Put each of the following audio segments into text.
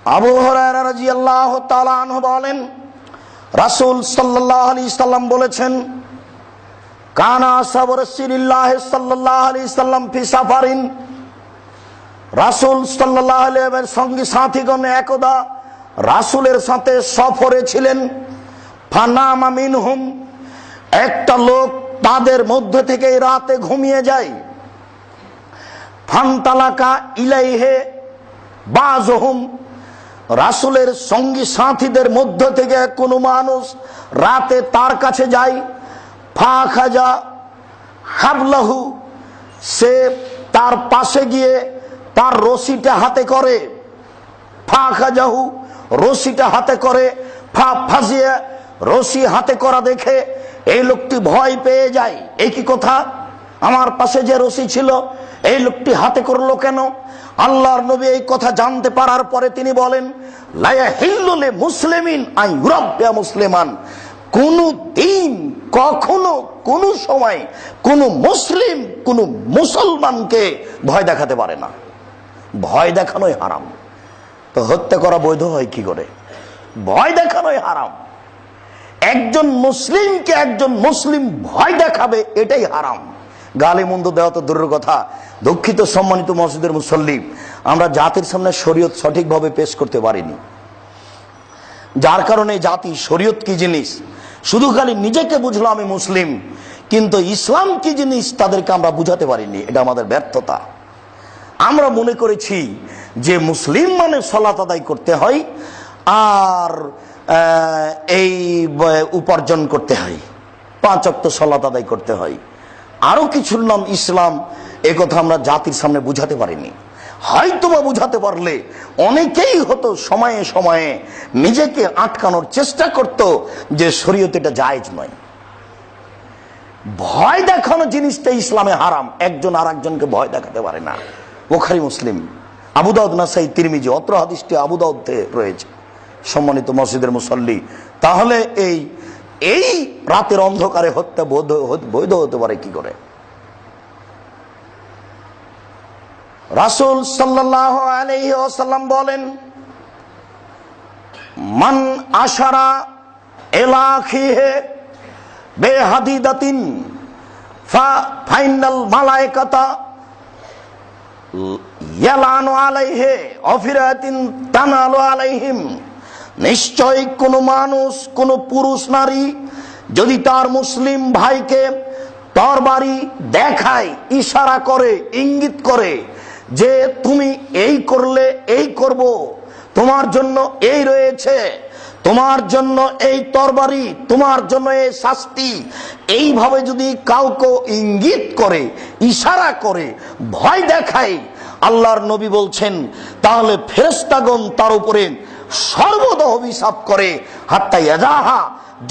আবু হুরায়রা রাদিয়াল্লাহু তাআলা আনহু বলেন, রাসূল সাল্লাল্লাহু আলাইহি সাল্লাম বলেছেন, কানা আসহাবু রাসূলিল্লাহ সাল্লাল্লাহু আলাইহি সাল্লাম ফি সাফারিন, রাসূল সাল্লাল্লাহু আলাইহি ওয়াসাল্লামের সঙ্গী সাথীগণ একদা রাসূলের সাথে সফরে ছিলেন। ফানামা মিনহুম, একটা লোক তাদের মধ্য থেকে রাতে ঘুমিয়ে যায়। ফান্তালাকা ইলাইহে বাযুহুম, রাসূলের সঙ্গী সাথীদের মধ্য থেকে কোনো মানুষ রাতে তার কাছে যায়। ফাখাজা হাবলাহু, সে তার পাশে গিয়ে তার রশিটা হাতে করে। ফাখাজাহু, রশিটা হাতে করে। ফাজিয়া, রশি হাতে করা দেখে এই লোকটি ভয় পেয়ে যায়। এই কি কথা, আমার পাশে যে রশি ছিল এই লোকটি হাতে করলো কেন? আল্লাহর নবী এই কথা জানতে পারার পরে তিনি বলেন, লা ইয়াহিল্লু লিল মুসলিমিন আন ইউরাব্বিয়া মুসলিমান, কোন দিন কখনো কোন সময় কোন মুসলিম কোন মুসলমানকে ভয় দেখাতে পারে না। ভয় দেখানোই হারাম। তো হত্যা করা বৈধ হয় কি করে? ভয় দেখানোই হারাম। একজন মুসলিমকে একজন মুসলিম ভয় দেখাবে, এটাই হারাম। গালি মন্দ দেওয়া তো দূরের কথা। দুঃখিত সম্মানিত মসজিদের মুসল্লি, আমরা জাতির সামনে শরীয়ত সঠিকভাবে পেশ করতে পারিনি, যার কারণে জাতি শরীয়ত কি জিনিস শুধু খালি নিজেকে বুঝলো আমি মুসলিম, কিন্তু ইসলাম কি জিনিস তাদেরকে আমরা বুঝাতে পারিনি। এটা আমাদের ব্যর্থতা। আমরা মনে করেছি যে মুসলিম মানে সালাত আদায় করতে হয় আর এই উপার্জন করতে হয়, 5 ওয়াক্ত সালাত আদায় করতে হয়, আরো কিছুর নাম ইসলাম। এ কথা আমরা জাতির সামনে বুঝাতে পারিনি। হয়তোবা বুঝাতে পারলে অনেকেই হতো সময়ে সময়ে নিজেকে আটকানোর চেষ্টা করত যে শরীয়তে এটা জায়েজ নয়। ভয় দেখানো জিনিসটা ইসলামে হারাম। একজন আর একজনকে ভয় দেখাতে পারে না। বুখারী, মুসলিম, আবু দাউদ, নাসাই, তিরমিজি, অত্র হাদিসটি আবু দাউদে রয়েছে। সম্মানিত মসজিদের মুসল্লি, তাহলে এই রাতের অন্ধকারে হত্যা বৈধ হতে পারে কি করে? রাসূল সাল্লাল্লাহু আলাইহি ওয়াসাল্লাম বলেন, মান আশারা ইলা আখিহি বিহাদিদাতিন ফাইনাল মালায়েকাতা ইয়ালানু আলাইহি অফিরাতিন তানালু আলাইহিম, নিশ্চয় কোন মানুষ, কোন পুরুষ নারী যদি তার মুসলিম ভাইকে তরবারি দেখায়, ইশারা করে, ইঙ্গিত করে যে তুমি এই করলে এই করব, তোমার জন্য এই রয়েছে, তোমার জন্য এই তরবারি, তোমার জন্য এই শাস্তি, এইভাবে যদি কাউকে ইঙ্গিত করে, ইশারা করে, ভয় দেখায়, আল্লাহর নবী বলছেন তাহলে ফেরেশতাগণ তার উপরে সর্বদা অভিশাপ করে, হাত্তা ইয়াজাহা,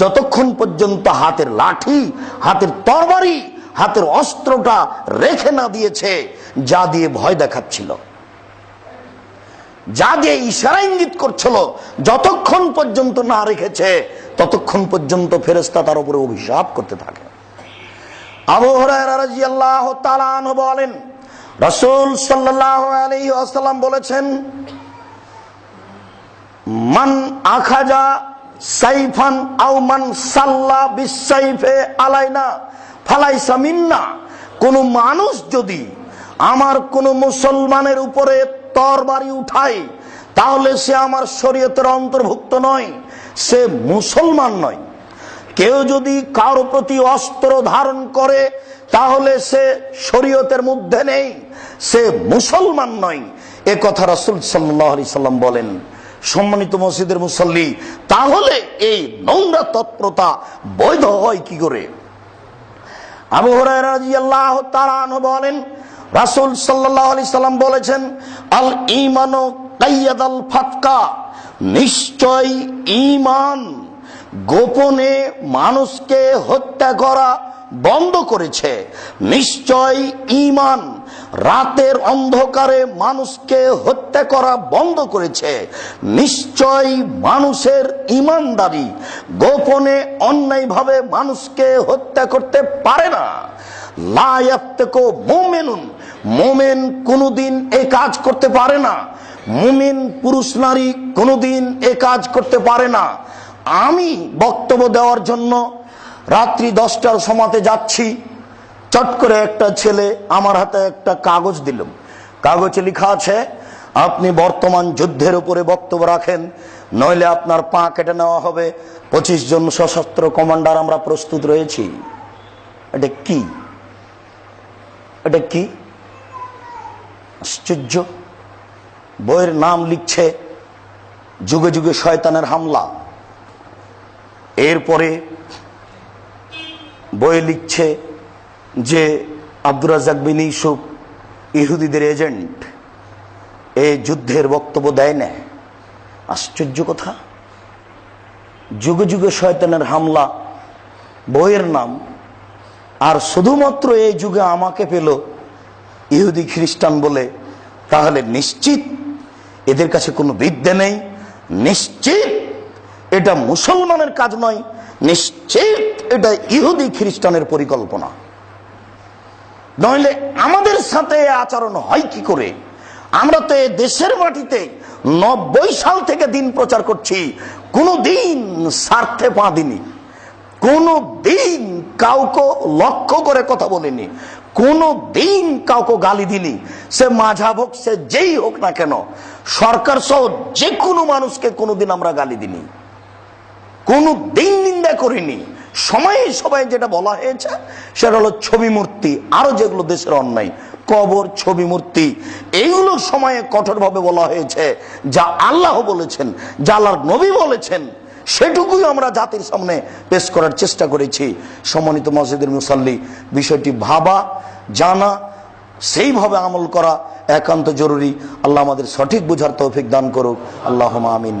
যতক্ষণ পর্যন্ত হাতের লাঠি, হাতের তরবারি, হাতের অস্ত্রটা রেখে না দিয়েছে, যা দিয়ে ভয় দেখাচ্ছিল, যা দিয়ে ইশারা ইঙ্গিত করছিল, যতক্ষণ পর্যন্ত না রেখেছে ততক্ষণ পর্যন্ত ফেরেশতা তার উপরে অভিশাপ করতে থাকে। আবু হুরায়রা রাদিয়াল্লাহু তাআলা আনহু বলেন, রাসূল সাল্লাল্লাহু আলাইহি ওয়াসাল্লাম বলেছেন, মান আখাজা সাইফান আও মান সাল্লা বিসাইফে আলাইনা ফালাইসা মিন্না, কোন মানুষ যদি আমার কোন মুসলমানের উপরে তরবারি উঠায় তাহলে সে আমার শরীয়তের অন্তর্ভুক্ত নয়, সে মুসলমান নয়। কেউ যদি কারো প্রতি অস্ত্র ধারণ করে তাহলে সে শরীয়তের মধ্যে নেই, সে মুসলমান নয়। এ কথা রাসূল সাল্লাল্লাহু আলাইহি সাল্লাম বলেন। সম্মানিত মসজিদের মুসল্লি, তাহলে এই নোংরা তৎপরতা বৈধ হয় কি করে? আবু হুরায়রা রাদিয়াল্লাহু তাআলা আনহু বলেন, রাসূল সাল্লাল্লাহু আলাইহি সাল্লাম বলেছেন, আল ঈমানু কাইয়াদাল ফাতকা, নিশ্চয় ঈমান গোপনে মানুষকে হত্যা করা বন্ধ করেছে। নিশ্চয় ঈমান রাতের অন্ধকারে মানুষকে হত্যা করা বন্ধ করেছে। নিশ্চয় মানুষের ঈমানদারি গোপনে অন্যায়ভাবে মানুষকে হত্যা করতে পারে না। লা ইয়াফতাকু মুমিনুন, মুমিন কোনদিন এই কাজ করতে পারে না। মুমিন পুরুষ নারী কোনোদিন এ কাজ করতে পারে না। আমি বক্তব্য দেওয়ার জন্য রাত্রি 10টার সময়তে যাচ্ছি, চট করে একটা ছেলে আমার হাতে একটা কাগজ দিল। কাগজে লেখা আছে, আপনি বর্তমান যুদ্ধের উপরে বক্তব্য রাখেন, নইলে আপনার পা কেটে নেওয়া হবে। 25 জন সশস্ত্র কমান্ডার আমরা প্রস্তুত রয়েছি। এটা কি? এটা কি আশ্চর্য! বইয়ের নাম লিখছে যুগে যুগে শয়তানের হামলা। এরপরে বই লিখছে যে আব্দুর রাজ্জাক বিন ইউসুফ ইহুদিদের এজেন্ট, এই যুদ্ধের বক্তব্য দেয় না। আশ্চর্য কথা! যুগে যুগে শয়তানের হামলা বইয়ের নাম, আর শুধুমাত্র এই যুগে আমাকে পেল ইহুদি খ্রিস্টান বলে। তাহলে নিশ্চিত এদের কাছে কোনো বিদ্যা নেই, নিশ্চিত এটা মুসলমানের কাজ নয়, নিশ্চিত এটা ইহুদি খ্রিস্টানের পরিকল্পনা। নইলে আমাদের সাথে আচরণ হয় কি করে? আমরা তো এই দেশের মাটিতে 90 সাল থেকে দিন প্রচার করছি, কোনো দিন স্বার্থে পা দিনি, কোনো দিন কাউকে লক্ষ্য করে কথা বলিনি, কোনো দিন কাউকে গালি দিনি। সে মাঝাব হোক, সে যেই হোক না কেন, সরকার সহ যে কোনো মানুষকে কোনোদিন আমরা গালি দিনি, কোনো দিন নিন্দা করিনি। সবাই যেটা বলা হয়েছে সেটা হলো ছবি মূর্তি, আরো যেগুলো দেশের অন্যায়, কবর, ছবি মূর্তি, এইগুলোর সময়ে কঠোরভাবে বলা হয়েছে। যা আল্লাহ বলেছেন, যা আল্লাহর নবী বলেছেন, সেটুকুই আমরা জাতির সামনে পেশ করার চেষ্টা করেছি। সম্মানিত মসজিদের মুসাল্লি, বিষয়টি ভাবা, জানা, সেইভাবে আমল করা একান্ত জরুরি। আল্লাহ আমাদের সঠিক বুঝার তৌফিক দান করুক। আল্লাহুম্মা আমিন।